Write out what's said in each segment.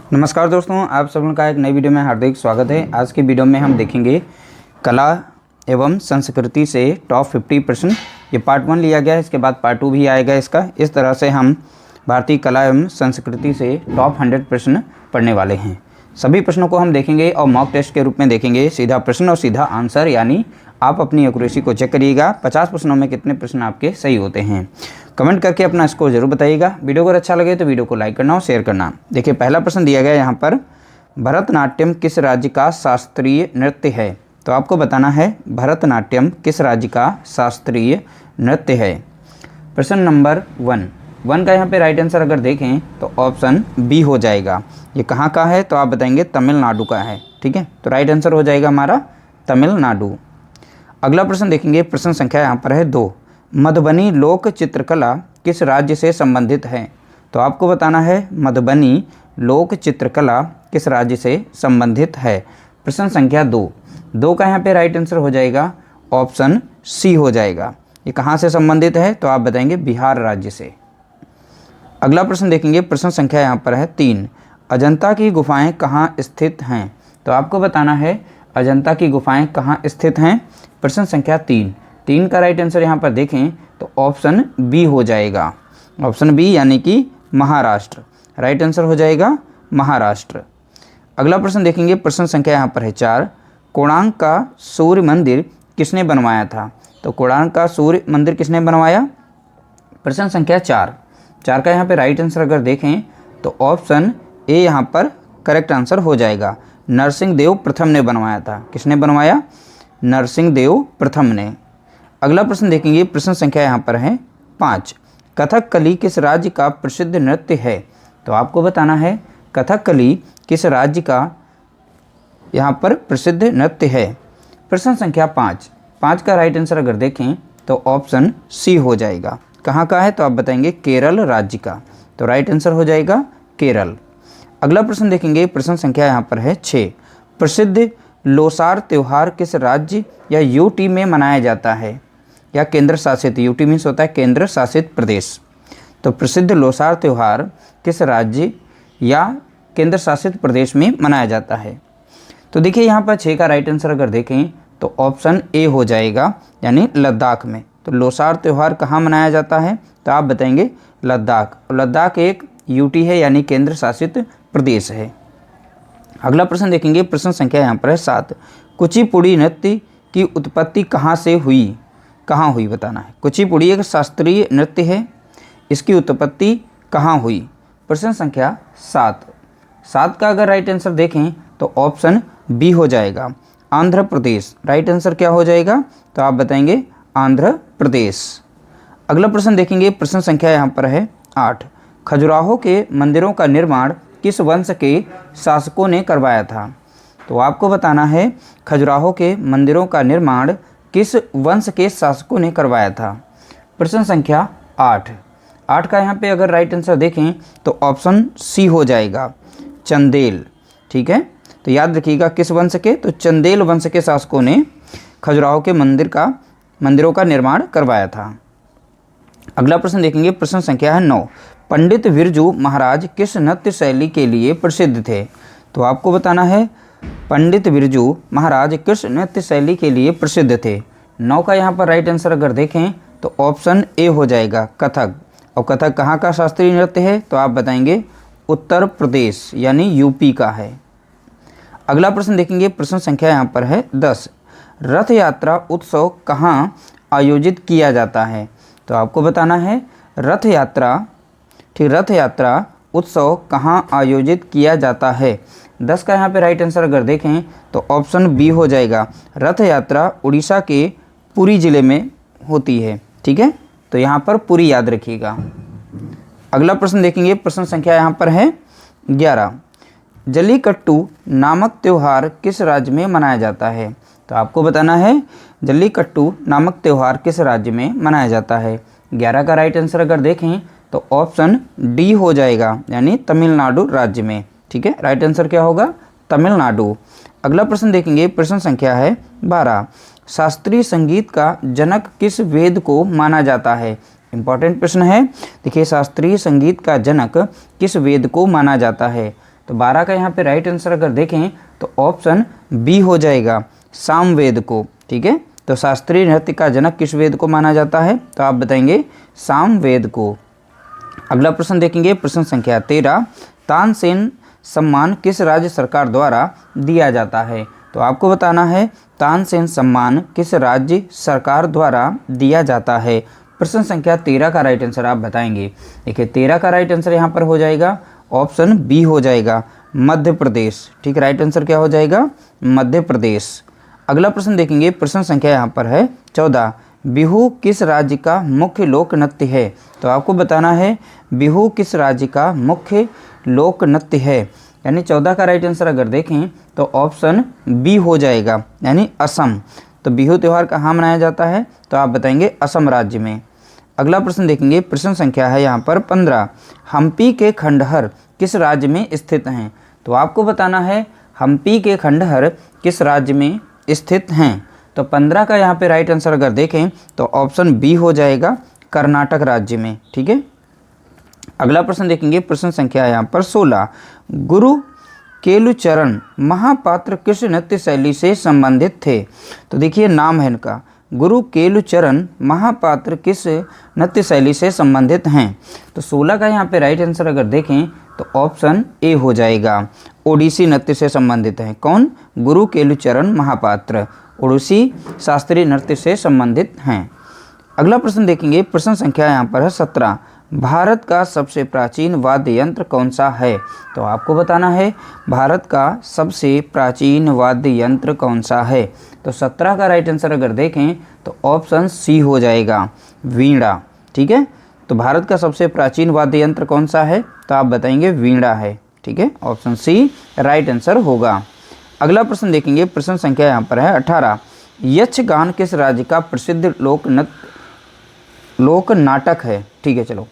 नमस्कार दोस्तों, आप सब लोगों का एक नई वीडियो में हार्दिक स्वागत है। आज की वीडियो में हम देखेंगे कला एवं संस्कृति से टॉप 50 प्रश्न। ये पार्ट 1 लिया गया है, इसके बाद पार्ट 2 भी आएगा इसका। इस तरह से हम भारतीय कला एवं संस्कृति से टॉप 100 प्रश्न पढ़ने वाले हैं। सभी प्रश्नों को हम देखेंगे और मॉक टेस्ट के रूप में देखेंगे, सीधा प्रश्न और सीधा आंसर, यानी आप अपनी एक्यूरेसी को चेक करिएगा 50 प्रश्नों में कितने प्रश्न आपके सही होते हैं। कमेंट करके अपना स्कोर जरूर बताइएगा। वीडियो अगर अच्छा लगे तो वीडियो को लाइक करना और शेयर करना। देखिए, पहला प्रश्न दिया गया यहाँ पर, भरतनाट्यम किस राज्य का शास्त्रीय नृत्य है? तो आपको बताना है भरतनाट्यम किस राज्य का शास्त्रीय नृत्य है। प्रश्न नंबर 1 का यहाँ पे राइट आंसर अगर देखें तो ऑप्शन बी हो जाएगा। ये कहाँ का है? तो आप बताएंगे तमिलनाडु का है। ठीक है, तो राइट आंसर हो जाएगा हमारा तमिलनाडु। अगला प्रश्न देखेंगे, प्रश्न संख्या यहाँ पर है 2। मधुबनी लोक चित्रकला किस राज्य से संबंधित है? तो आपको बताना है मधुबनी लोक चित्रकला किस राज्य से संबंधित है। प्रश्न संख्या 2 का यहाँ पे राइट आंसर हो जाएगा ऑप्शन सी हो जाएगा। ये कहाँ से संबंधित है? तो आप बताएंगे बिहार राज्य से। अगला प्रश्न देखेंगे, प्रश्न संख्या यहाँ पर है 3। अजंता की गुफाएं कहाँ स्थित हैं? तो आपको बताना है अजंता की गुफाएं कहाँ स्थित हैं। प्रश्न संख्या 3 का राइट आंसर यहाँ पर देखें तो ऑप्शन बी हो जाएगा। ऑप्शन बी यानी कि महाराष्ट्र। राइट आंसर हो जाएगा महाराष्ट्र। अगला प्रश्न देखेंगे, प्रश्न संख्या यहाँ पर है 4। कोणार्क का सूर्य मंदिर किसने बनवाया था? तो कोणार्क का सूर्य मंदिर किसने बनवाया? प्रश्न संख्या 4 का यहाँ पे राइट आंसर अगर देखें तो ऑप्शन ए यहाँ पर करेक्ट आंसर हो जाएगा। नरसिंहदेव प्रथम ने बनवाया था। किसने बनवाया? नरसिंहदेव प्रथम ने। अगला प्रश्न देखेंगे, प्रश्न संख्या यहाँ पर है 5। कथकली किस राज्य का प्रसिद्ध नृत्य है? तो आपको बताना है कथकली किस राज्य का यहाँ पर प्रसिद्ध नृत्य है। प्रश्न संख्या 5 का राइट आंसर अगर देखें तो ऑप्शन सी हो जाएगा। कहाँ का है? तो आप बताएंगे केरल राज्य का। तो राइट आंसर हो जाएगा केरल। अगला प्रश्न देखेंगे, प्रश्न संख्या यहाँ पर है 6। प्रसिद्ध लोसार त्यौहार किस राज्य या यूटी में मनाया जाता है? या केंद्र शासित, यूटी मीन्स होता है केंद्र शासित प्रदेश। तो प्रसिद्ध लोसार त्यौहार किस राज्य या केंद्र शासित प्रदेश में मनाया जाता है? तो देखिए, यहाँ पर 6 का राइट आंसर अगर देखें तो ऑप्शन ए हो जाएगा, यानी लद्दाख में। तो लोसार त्यौहार कहाँ मनाया जाता है? तो आप बताएंगे लद्दाख। लद्दाख एक यूटी है, यानी केंद्र शासित प्रदेश है। अगला प्रश्न देखेंगे, प्रश्न संख्या यहाँ पर है 7। कुचिपुड़ी नृत्य की उत्पत्ति कहाँ हुई बताना है। कुचिपुड़ी एक शास्त्रीय नृत्य है, इसकी उत्पत्ति कहाँ हुई? प्रश्न संख्या 7 का अगर राइट आंसर देखें तो ऑप्शन बी हो जाएगा, आंध्र प्रदेश। राइट आंसर क्या हो जाएगा? तो आप बताएंगे आंध्र प्रदेश। अगला प्रश्न देखेंगे, प्रश्न संख्या यहाँ पर है 8। खजुराहो के मंदिरों का निर्माण किस वंश के शासकों ने करवाया था? तो आपको बताना है खजुराहो के मंदिरों का निर्माण किस वंश के शासकों ने करवाया था। प्रश्न संख्या 8 का यहाँ पे अगर राइट आंसर देखें तो ऑप्शन सी हो जाएगा, चंदेल। ठीक है, तो याद रखिएगा किस वंश के? तो चंदेल वंश के शासकों ने खजुराहो के मंदिरों का निर्माण करवाया था। अगला प्रश्न देखेंगे, प्रश्न संख्या है 9। पंडित बिरजू महाराज किस नृत्य शैली के लिए प्रसिद्ध थे? तो आपको बताना है पंडित बिरजू महाराज किस नृत्य शैली के लिए प्रसिद्ध थे। 9 का यहाँ पर राइट आंसर अगर देखें तो ऑप्शन ए हो जाएगा, कथक। और कथक कहाँ का शास्त्रीय नृत्य है? तो आप बताएंगे उत्तर प्रदेश, यानी यूपी का है। अगला प्रश्न देखेंगे, प्रश्न संख्या यहाँ पर है 10। रथ यात्रा उत्सव कहाँ आयोजित किया जाता है? तो आपको बताना है रथ यात्रा उत्सव कहाँ आयोजित किया जाता है। 10 का यहाँ पे राइट आंसर अगर देखें तो ऑप्शन बी हो जाएगा, रथ यात्रा उड़ीसा के पुरी जिले में होती है। ठीक है, तो यहाँ पर पुरी याद रखिएगा। अगला प्रश्न देखेंगे, प्रश्न संख्या यहाँ पर है 11। जल्लीकट्टू नामक त्यौहार किस राज्य में मनाया जाता है? तो आपको बताना है जल्लीकट्टू नामक त्यौहार किस राज्य में मनाया जाता है। 11 का राइट आंसर अगर देखें तो ऑप्शन डी हो जाएगा, यानी तमिलनाडु राज्य में। ठीक है, राइट आंसर क्या होगा? तमिलनाडु। अगला प्रश्न देखेंगे, प्रश्न संख्या है 12। शास्त्रीय संगीत का जनक किस वेद को माना जाता है? इंपॉर्टेंट प्रश्न है। देखिए, शास्त्रीय संगीत का जनक किस वेद को माना जाता है? तो 12 का यहाँ पे राइट आंसर अगर देखें तो ऑप्शन बी हो जाएगा, सामवेद को। ठीक है, तो शास्त्रीय नृत्य का जनक किस वेद को माना जाता है? तो आप बताएंगे सामवेद को। अगला प्रश्न देखेंगे, प्रश्न संख्या 13, तानसेन सम्मान किस राज्य सरकार द्वारा दिया जाता है? तो आपको बताना है तानसेन सम्मान किस राज्य सरकार द्वारा दिया जाता है। प्रश्न संख्या 13 का राइट आंसर आप बताएंगे। देखिए 13 का राइट आंसर यहाँ पर हो जाएगा ऑप्शन बी हो जाएगा, मध्य प्रदेश। ठीक, राइट आंसर क्या हो जाएगा? मध्य प्रदेश। अगला प्रश्न देखेंगे, प्रश्न संख्या यहाँ पर है 14, बिहू किस राज्य का मुख्य लोक नृत्य है? तो आपको बताना है बिहू किस राज्य का मुख्य लोक नृत्य है। यानी 14 का राइट आंसर अगर देखें तो ऑप्शन बी हो जाएगा, यानी असम। तो बिहू त्यौहार कहाँ मनाया जाता है? तो आप बताएंगे असम राज्य में। अगला प्रश्न देखेंगे, प्रश्न संख्या है यहाँ पर 15, हम्पी के खंडहर किस राज्य में स्थित हैं? तो आपको बताना है हम्पी के खंडहर किस राज्य में स्थित हैं। तो 15 का यहाँ पे राइट आंसर अगर देखें तो ऑप्शन बी हो जाएगा, कर्नाटक राज्य में। ठीक है, अगला प्रश्न देखेंगे, प्रश्न संख्या यहाँ पर 16, गुरु केलुचरण महापात्र किस नृत्य शैली से संबंधित थे? तो देखिए नाम है इनका, गुरु केलुचरण महापात्र किस नृत्य शैली से संबंधित हैं? तो 16 का यहाँ पे राइट आंसर अगर देखें तो ऑप्शन ए हो जाएगा, ओडिसी नृत्य से संबंधित हैं। कौन? गुरु केलुचरण महापात्र ओडिसी शास्त्रीय नृत्य से संबंधित हैं। अगला प्रश्न देखेंगे, प्रश्न संख्या यहाँ पर है 17, भारत का सबसे प्राचीन वाद्य यंत्र कौन सा है? तो आपको बताना है भारत का सबसे प्राचीन वाद्य यंत्र कौन सा है। तो 17 का राइट आंसर अगर देखें तो ऑप्शन सी हो जाएगा, वीणा। ठीक है, तो भारत का सबसे प्राचीन वाद्य यंत्र कौन सा है? तो आप बताएंगे वीणा है। ठीक है, ऑप्शन सी राइट आंसर होगा। अगला प्रश्न देखेंगे, प्रश्न संख्या यहाँ पर है 18, यक्षगान किस राज्य का प्रसिद्ध लोक नाटक है? ठीक है, चलो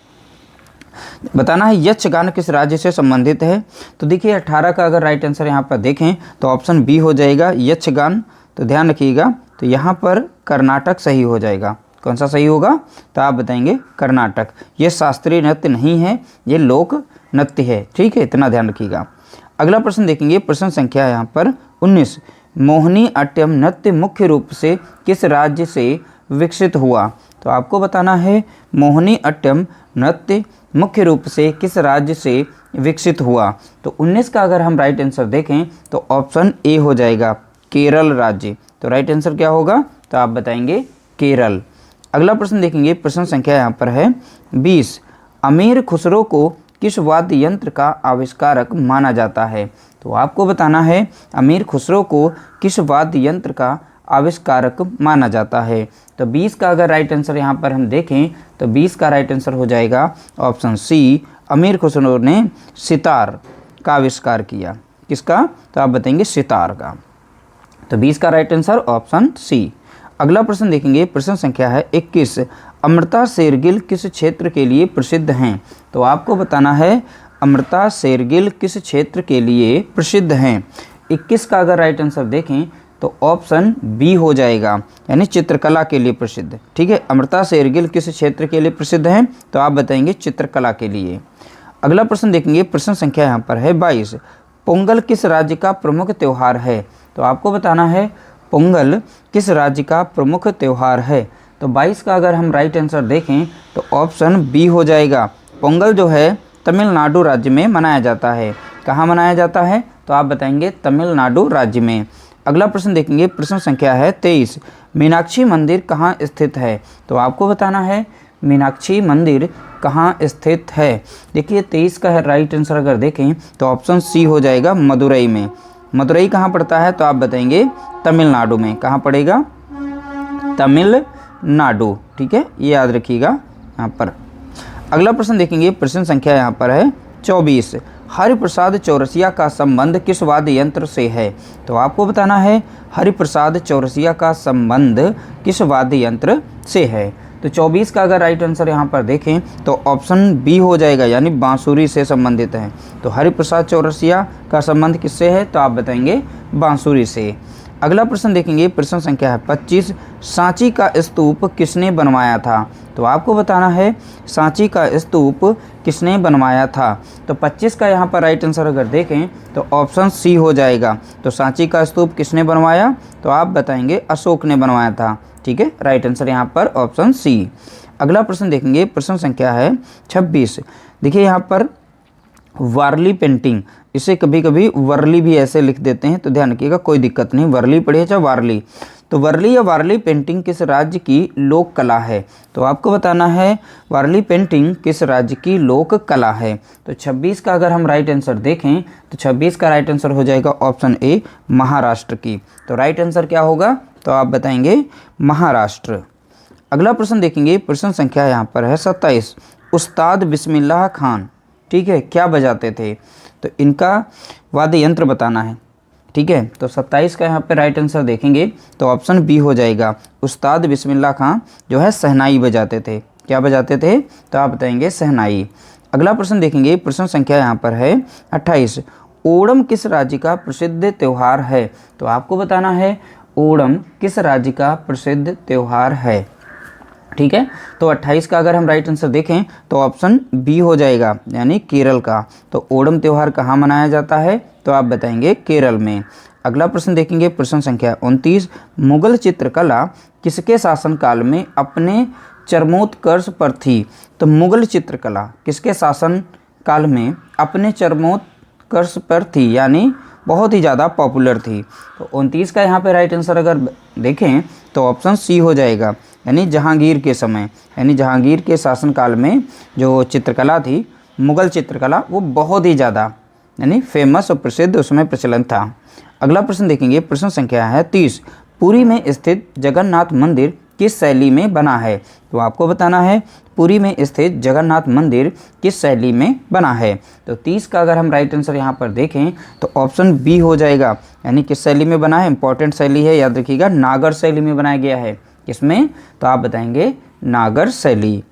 बताना है यक्षगान किस राज्य से संबंधित है। तो देखिए 18 का अगर राइट आंसर यहाँ पर देखें तो ऑप्शन बी हो जाएगा, यक्षगान। तो ध्यान रखिएगा, तो यहाँ पर कर्नाटक सही हो जाएगा। कौन सा सही होगा? तो आप बताएंगे कर्नाटक। ये शास्त्रीय नृत्य नहीं है, ये लोक नृत्य है। ठीक है, इतना ध्यान रखिएगा। अगला प्रश्न देखेंगे, प्रश्न संख्या यहाँ पर 19, मोहिनी अट्टम नृत्य मुख्य रूप से किस राज्य से विकसित हुआ? तो आपको बताना है मोहिनी अट्टम नृत्य मुख्य रूप से किस राज्य से विकसित हुआ। तो 19 का अगर हम राइट आंसर देखें तो ऑप्शन ए हो जाएगा, केरल राज्य। तो राइट आंसर क्या होगा? तो आप बताएंगे केरल। अगला प्रश्न देखेंगे, प्रश्न संख्या यहाँ पर है 20, अमीर खुसरो को किस वाद्य यंत्र का आविष्कारक माना जाता है? तो आपको बताना है अमीर खुसरो को किस वाद्य यंत्र का आविष्कारक माना जाता है। तो 20 का अगर राइट आंसर यहाँ पर हम देखें तो 20 का राइट आंसर हो जाएगा ऑप्शन सी, अमीर खुसरो ने सितार का आविष्कार किया। किसका? तो आप बताएंगे सितार का। तो 20 का राइट आंसर ऑप्शन सी। अगला प्रश्न देखेंगे, प्रश्न संख्या है 21, अमृता शेरगिल किस क्षेत्र के लिए प्रसिद्ध हैं? तो आपको बताना है अमृता शेरगिल किस क्षेत्र के लिए प्रसिद्ध हैं। 21 का अगर राइट आंसर देखें तो ऑप्शन बी हो जाएगा, यानी चित्रकला के लिए प्रसिद्ध। ठीक है, अमृता शेरगिल किस क्षेत्र के लिए प्रसिद्ध हैं? तो आप बताएंगे चित्रकला के लिए। अगला प्रश्न देखेंगे, प्रश्न संख्या यहाँ पर है 22, पोंगल किस राज्य का प्रमुख त्यौहार है? तो आपको बताना है पोंगल किस राज्य का प्रमुख त्यौहार है। तो 22 का अगर हम राइट आंसर देखें तो ऑप्शन बी हो जाएगा, पोंगल जो है तमिलनाडु राज्य में मनाया जाता है। कहाँ मनाया जाता है? तो आप बताएंगे तमिलनाडु राज्य में। अगला प्रश्न देखेंगे, प्रश्न संख्या है 23, मीनाक्षी मंदिर कहाँ स्थित है? तो आपको बताना है मीनाक्षी मंदिर कहाँ स्थित है। देखिए 23 का राइट आंसर अगर देखें तो ऑप्शन सी हो जाएगा, मदुरई में। मदुरई कहाँ पड़ता है? तो आप बताएंगे तमिलनाडु में। कहाँ पड़ेगा? तमिलनाडु। ठीक है, ये याद रखिएगा यहाँ पर। अगला प्रश्न देखेंगे, प्रश्न संख्या यहाँ पर है 24, हरिप्रसाद चौरसिया का संबंध किस वाद्य यंत्र से है? तो आपको बताना है हरिप्रसाद चौरसिया का संबंध किस वाद्य यंत्र से है। तो 24 का अगर राइट आंसर यहाँ पर देखें तो ऑप्शन बी हो जाएगा, यानी बांसुरी से संबंधित है। तो हरिप्रसाद चौरसिया का संबंध किससे है? तो आप बताएंगे बांसुरी से। अगला प्रश्न देखेंगे, प्रश्न संख्या है 25, सांची का स्तूप किसने बनवाया था? तो आपको बताना है सांची का स्तूप किसने बनवाया था। तो 25 का यहाँ पर राइट आंसर अगर देखें तो ऑप्शन सी हो जाएगा। तो सांची का स्तूप किसने बनवाया? तो आप बताएंगे अशोक ने बनवाया था। ठीक है, राइट आंसर यहाँ पर ऑप्शन सी। अगला प्रश्न देखेंगे, प्रश्न संख्या है 26। देखिए यहाँ पर वारली पेंटिंग, इसे कभी कभी वर्ली भी ऐसे लिख देते हैं, तो ध्यान रखिएगा, कोई दिक्कत नहीं, वर्ली पढ़िए चाहे वारली। तो वर्ली या वारली पेंटिंग किस राज्य की लोक कला है? तो आपको बताना है वारली पेंटिंग किस राज्य की लोक कला है। तो 26 का अगर हम राइट आंसर देखें तो 26 का राइट आंसर हो जाएगा ऑप्शन ए, महाराष्ट्र की। तो राइट आंसर क्या होगा? तो आप बताएंगे महाराष्ट्र। अगला प्रश्न देखेंगे, प्रश्न संख्या यहाँ पर है 27, उस्ताद बिस्मिल्लाह खान, ठीक है, क्या बजाते थे? तो इनका वाद्य यंत्र बताना है। ठीक है, तो 27 का यहाँ पे राइट आंसर देखेंगे तो ऑप्शन बी हो जाएगा, उस्ताद बिस्मिल्लाह खान जो है शहनाई बजाते थे। क्या बजाते थे? तो आप बताएंगे शहनाई। अगला प्रश्न देखेंगे, प्रश्न संख्या यहाँ पर है 28, ओणम किस राज्य का प्रसिद्ध त्यौहार है? तो आपको बताना है ओणम किस राज्य का प्रसिद्ध त्यौहार है। ठीक है, तो 28 का अगर हम राइट आंसर देखें तो ऑप्शन बी हो जाएगा, यानी केरल का। तो ओणम त्यौहार कहाँ मनाया जाता है? तो आप बताएंगे केरल में। अगला प्रश्न देखेंगे, प्रश्न संख्या 29, मुगल चित्रकला किसके शासनकाल में अपने चरमोत्कर्ष पर थी? तो मुगल चित्रकला किसके शासन काल में अपने चरमोत्कर्ष पर थी, यानी बहुत ही ज़्यादा पॉपुलर थी। तो 29 का यहाँ पे राइट आंसर अगर देखें तो ऑप्शन सी हो जाएगा, यानी जहांगीर के समय, यानी जहांगीर के शासनकाल में जो चित्रकला थी, मुगल चित्रकला, वो बहुत ही ज़्यादा यानी फेमस और प्रसिद्ध उसमें प्रचलन था। अगला प्रश्न देखेंगे, प्रश्न संख्या है 30, पुरी में स्थित जगन्नाथ मंदिर किस शैली में बना है? तो आपको बताना है पुरी में स्थित जगन्नाथ मंदिर किस शैली में बना है। तो 30 का अगर हम राइट आंसर यहाँ पर देखें तो ऑप्शन बी हो जाएगा, यानी किस शैली में बना है? इंपॉर्टेंट शैली है, याद रखिएगा, नागर शैली में बनाया गया है। किसमें? तो आप बताएंगे नागर शैली।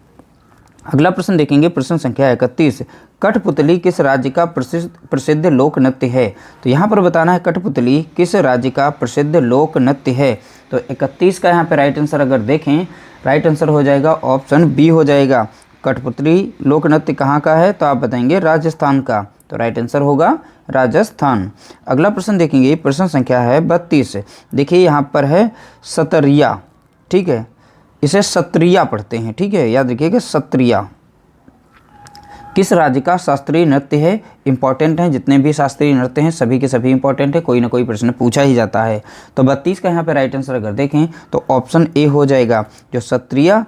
अगला प्रश्न देखेंगे, प्रश्न संख्या 31, कठपुतली किस राज्य का प्रसिद्ध लोक नृत्य है? तो यहाँ पर बताना है कठपुतली किस राज्य का प्रसिद्ध लोक नृत्य है। तो 31 का यहाँ पे राइट आंसर अगर देखें, राइट आंसर हो जाएगा ऑप्शन बी हो जाएगा, कठपुतली लोक नृत्य कहाँ का है? तो आप बताएंगे राजस्थान का। तो राइट आंसर होगा राजस्थान। अगला प्रश्न देखेंगे, प्रश्न संख्या है 32, देखिए यहाँ पर है सतरिया, ठीक है, इसे सत्रिया पढ़ते हैं। ठीक है, याद रखिएगा सत्रिया किस राज्य का शास्त्रीय नृत्य है? इंपॉर्टेंट है, जितने भी शास्त्रीय नृत्य हैं सभी के सभी इंपॉर्टेंट है, कोई ना कोई प्रश्न पूछा ही जाता है। तो 32 का यहाँ पे राइट आंसर अगर देखें तो ऑप्शन ए हो जाएगा, जो सत्रिया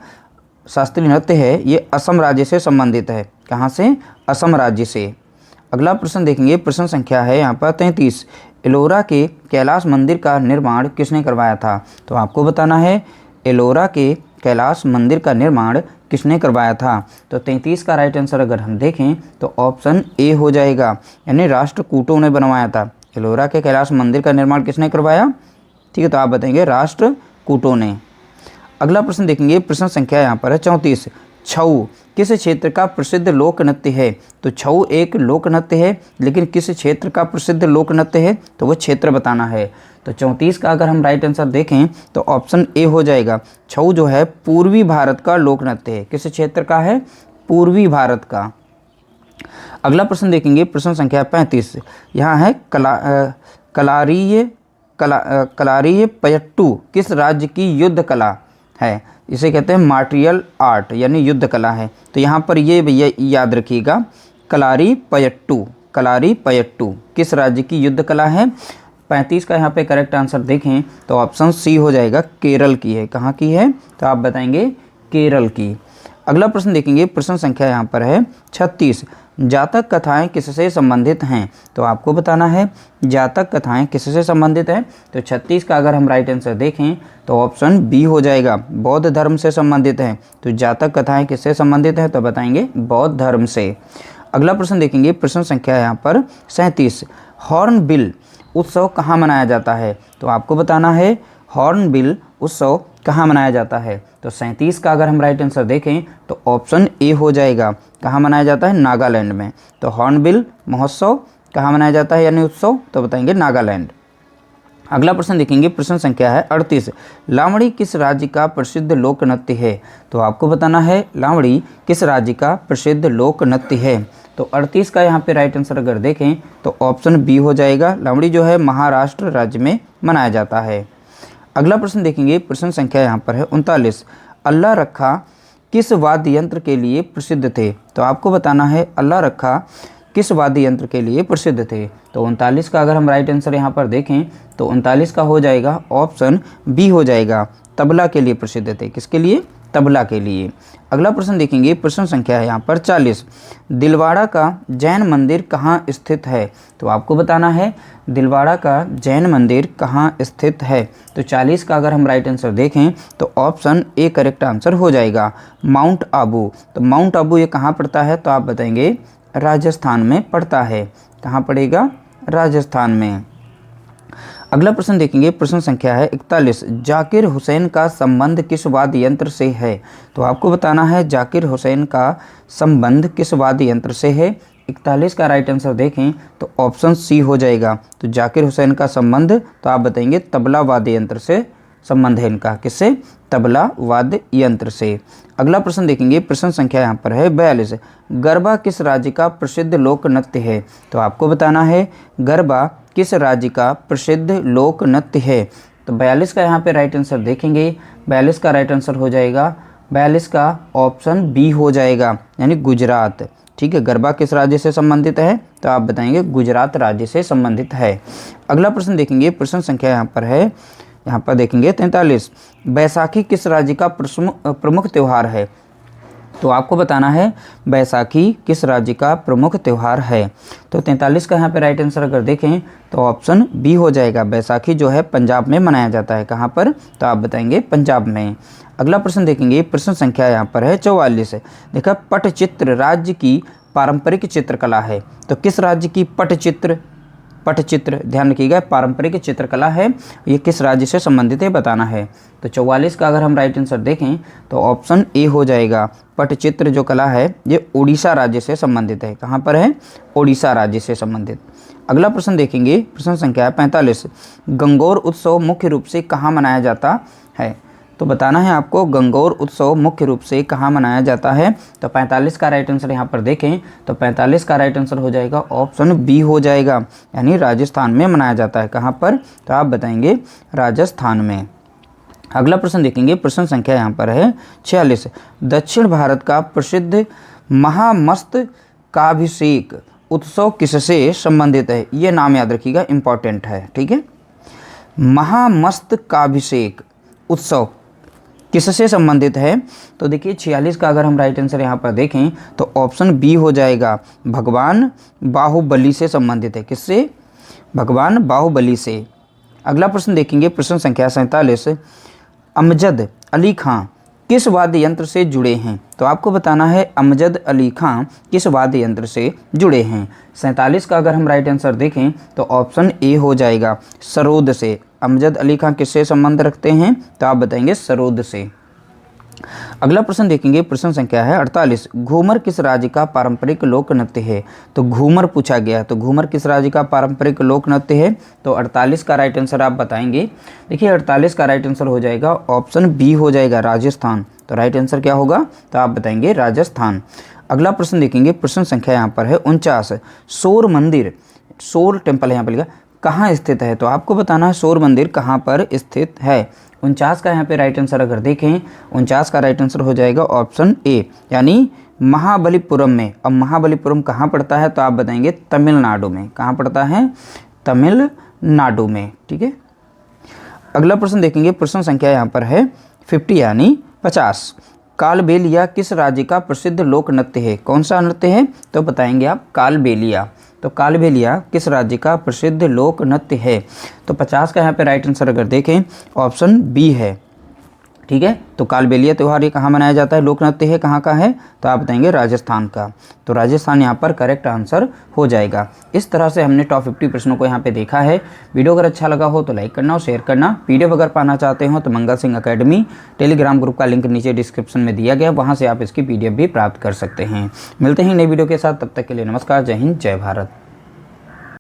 शास्त्रीय नृत्य है ये असम राज्य से संबंधित है। कहाँ से? असम राज्य से। अगला प्रश्न देखेंगे, प्रश्न संख्या है यहाँ पर 33, एलोरा के कैलाश मंदिर का निर्माण किसने करवाया था? तो आपको बताना है एलोरा के कैलाश मंदिर का निर्माण किसने करवाया था। तो 33 का राइट आंसर अगर हम देखें तो ऑप्शन ए हो जाएगा, यानी राष्ट्रकूटों ने बनवाया था। एलोरा के कैलाश मंदिर का निर्माण किसने करवाया? ठीक है, तो आप बताएंगे राष्ट्रकूटों ने। अगला प्रश्न देखेंगे, प्रश्न संख्या यहाँ पर है 34, छऊ किस क्षेत्र का प्रसिद्ध लोक नृत्य है? तो छऊ एक लोक नृत्य है, लेकिन किस क्षेत्र का प्रसिद्ध लोक नृत्य है? तो वो क्षेत्र बताना है। तो 34 का अगर हम राइट आंसर देखें तो ऑप्शन ए हो जाएगा, छऊ जो है पूर्वी भारत का लोक नृत्य है। किस क्षेत्र का है? पूर्वी भारत का। अगला प्रश्न देखेंगे, प्रश्न संख्या 35, यहाँ है कलारीय पयट्टू किस राज्य की युद्ध कला है? इसे कहते हैं मार्टियल आर्ट, यानी युद्ध कला है। तो यहाँ पर ये भैया याद रखिएगा, कलारी पयट्टू किस राज्य की युद्ध कला है? 35 का यहाँ पे करेक्ट आंसर देखें तो ऑप्शन सी हो जाएगा, केरल की है। कहाँ की है? तो आप बताएंगे केरल की। अगला प्रश्न देखेंगे, प्रश्न संख्या यहाँ पर है 36, जातक कथाएं किससे संबंधित हैं? तो आपको बताना है जातक कथाएं किससे संबंधित हैं। तो 36 का अगर हम राइट आंसर देखें तो ऑप्शन बी हो जाएगा, बौद्ध धर्म से संबंधित हैं। तो जातक कथाएं किससे संबंधित हैं? तो बताएंगे बौद्ध धर्म से। अगला प्रश्न देखेंगे, प्रश्न संख्या यहाँ पर 37, हॉर्नबिल उत्सव कहाँ मनाया जाता है? तो आपको बताना है हॉर्नबिल उत्सव कहाँ मनाया जाता है। तो 37 का अगर हम राइट आंसर देखें तो ऑप्शन ए हो जाएगा, कहाँ मनाया जाता है? नागालैंड में। तो हॉर्नबिल महोत्सव कहाँ मनाया जाता है, यानी उत्सव? तो बताएंगे नागालैंड। अगला प्रश्न देखेंगे, प्रश्न संख्या है 38। लावणी किस राज्य का प्रसिद्ध लोक नृत्य है? तो आपको बताना है लावणी किस राज्य का प्रसिद्ध लोक नृत्य है। तो 38 का यहाँ पे राइट आंसर अगर देखें तो ऑप्शन बी हो जाएगा। लावणी जो है महाराष्ट्र राज्य में मनाया जाता है। अगला प्रश्न देखेंगे, प्रश्न संख्या यहाँ पर है 39। अल्लाह रखा किस वाद्य यंत्र के लिए प्रसिद्ध थे? तो आपको बताना है अल्लाह रखा किस वाद्य यंत्र के लिए प्रसिद्ध थे। तो 39 का अगर हम राइट आंसर यहाँ पर देखें तो 39 का हो जाएगा ऑप्शन बी हो जाएगा, तबला के लिए प्रसिद्ध थे। किसके लिए? तबला के लिए। अगला प्रश्न देखेंगे, प्रश्न संख्या है यहाँ पर 40। दिलवाड़ा का जैन मंदिर कहाँ स्थित है? तो आपको बताना है दिलवाड़ा का जैन मंदिर कहाँ स्थित है। तो 40 का अगर हम राइट आंसर देखें तो ऑप्शन ए करेक्ट आंसर हो जाएगा, माउंट आबू। तो माउंट आबू ये कहाँ पड़ता है? तो आप बताएंगे राजस्थान में पड़ता है। कहाँ पड़ेगा? राजस्थान में। अगला प्रश्न देखेंगे, प्रश्न संख्या है 41। जाकिर हुसैन का संबंध किस वाद्य यंत्र से है? तो आपको बताना है जाकिर हुसैन का संबंध किस वाद्य यंत्र से है। 41 का राइट आंसर देखें तो ऑप्शन सी हो जाएगा। तो जाकिर हुसैन का संबंध तो आप बताएंगे तबला वाद्य यंत्र से संबंध है इनका। किससे? तबला वाद्य यंत्र से। अगला प्रश्न देखेंगे, प्रश्न संख्या यहाँ पर है 42। गरबा किस राज्य का प्रसिद्ध लोक नृत्य है? तो आपको बताना है गरबा किस राज्य का प्रसिद्ध लोक नृत्य है। तो 42 का यहाँ पे राइट आंसर देखेंगे, 42 का राइट आंसर हो जाएगा, 42 का ऑप्शन बी हो जाएगा, यानी गुजरात। ठीक है, गरबा किस राज्य से संबंधित है? तो आप बताएंगे गुजरात राज्य से संबंधित है। अगला प्रश्न देखेंगे, प्रश्न संख्या यहाँ पर है, यहाँ पर देखेंगे 43। बैसाखी किस राज्य का प्रमुख त्यौहार है? तो आपको बताना है बैसाखी किस राज्य का प्रमुख त्यौहार है। तो 43 का यहाँ पे राइट आंसर अगर देखें तो ऑप्शन बी हो जाएगा, बैसाखी जो है पंजाब में मनाया जाता है। कहाँ पर? तो आप बताएंगे पंजाब में। अगला प्रश्न देखेंगे, प्रश्न संख्या यहाँ पर है 44। देखा, पटचित्र राज्य की पारंपरिक चित्रकला है। तो किस राज्य की पटचित्र ध्यान रखिएगा, पारंपरिक चित्रकला है, ये किस राज्य से संबंधित है बताना है। तो 44 का अगर हम राइट आंसर देखें तो ऑप्शन ए हो जाएगा, पटचित्र जो कला है ये उड़ीसा राज्य से संबंधित है। कहाँ पर है? उड़ीसा राज्य से संबंधित। अगला प्रश्न देखेंगे, प्रश्न संख्या 45। गंगौर उत्सव मुख्य रूप से कहाँ मनाया जाता है? तो बताना है आपको गंगौर उत्सव मुख्य रूप से कहाँ मनाया जाता है। तो 45 का राइट आंसर यहाँ पर देखें तो 45 का राइट आंसर हो जाएगा ऑप्शन बी हो जाएगा, यानी राजस्थान में मनाया जाता है। कहाँ पर? तो आप बताएंगे राजस्थान में। अगला प्रश्न देखेंगे, प्रश्न संख्या यहाँ पर है 46। दक्षिण भारत का प्रसिद्ध महामस्तकाभिषेक उत्सव किससे संबंधित है? ये नाम याद रखिएगा, इंपॉर्टेंट है। ठीक है, महामस्तकाभिषेक उत्सव किससे संबंधित है? तो देखिए 46 का अगर हम राइट आंसर यहाँ पर देखें तो ऑप्शन बी हो जाएगा, भगवान बाहुबली से संबंधित है। किससे? भगवान बाहुबली से। अगला प्रश्न देखेंगे, प्रश्न संख्या 47। अमजद अली खां किस वाद्य यंत्र से जुड़े हैं? तो आपको बताना है अमजद अली खां किस वाद्य यंत्र से जुड़े हैं। 47 का अगर हम राइट आंसर देखें तो ऑप्शन ए हो जाएगा, सरोद से। अमजद अली खां किससे संबंध रखते हैं? तो आप बताएंगे सरोद से। अगला प्रश्न देखेंगे, प्रश्न संख्या है 48। घूमर किस राज्य का पारंपरिक लोक नृत्य है? तो घूमर पूछा गया, तो घूमर किस राज्य का पारंपरिक लोक नृत्य है? तो 48 का राइट आंसर आप बताएंगे। देखिए 48 का राइट आंसर हो जाएगा ऑप्शन बी हो जाएगा, राजस्थान। तो राइट आंसर क्या होगा? तो आप बताएंगे राजस्थान। अगला प्रश्न देखेंगे, प्रश्न संख्या यहाँ पर है 49। शोर मंदिर, शोर टेम्पल यहाँ पर लिखा, कहाँ स्थित है? तो आपको बताना है शोर मंदिर कहाँ पर स्थित है। 49 का यहाँ पे राइट आंसर अगर देखें, 49 का राइट आंसर हो जाएगा ऑप्शन ए, यानी महाबलीपुरम में। अब महाबलीपुरम कहाँ पड़ता है? तो आप बताएंगे तमिलनाडु में। कहाँ पड़ता है? तमिलनाडु में। ठीक है, अगला प्रश्न देखेंगे, प्रश्न संख्या यहाँ पर है 50 यानी 50। कालबेलिया किस राज्य का प्रसिद्ध लोक नृत्य है? कौन सा नृत्य है? तो बताएंगे आप कालबेलिया। तो कालबेलिया किस राज्य का प्रसिद्ध लोक नृत्य है? तो 50 का यहाँ पे राइट आंसर अगर देखें ऑप्शन बी है। ठीक है, तो कालबेलिया त्यौहार ये कहाँ मनाया जाता है? लोक नृत्य है, कहाँ का है? तो आप बताएंगे राजस्थान का। तो राजस्थान यहाँ पर करेक्ट आंसर हो जाएगा। इस तरह से हमने टॉप 50 प्रश्नों को यहाँ पे देखा है। वीडियो अगर अच्छा लगा हो तो लाइक करना और शेयर करना। पीडीएफ अगर पाना चाहते हो तो Mangal Singh academy Telegram group का लिंक नीचे डिस्क्रिप्शन में दिया गया, वहाँ से आप इसकी पीडीएफ भी प्राप्त कर सकते हैं। मिलते हैं नई वीडियो के साथ, तब तक के लिए नमस्कार, जय हिंद, जय भारत।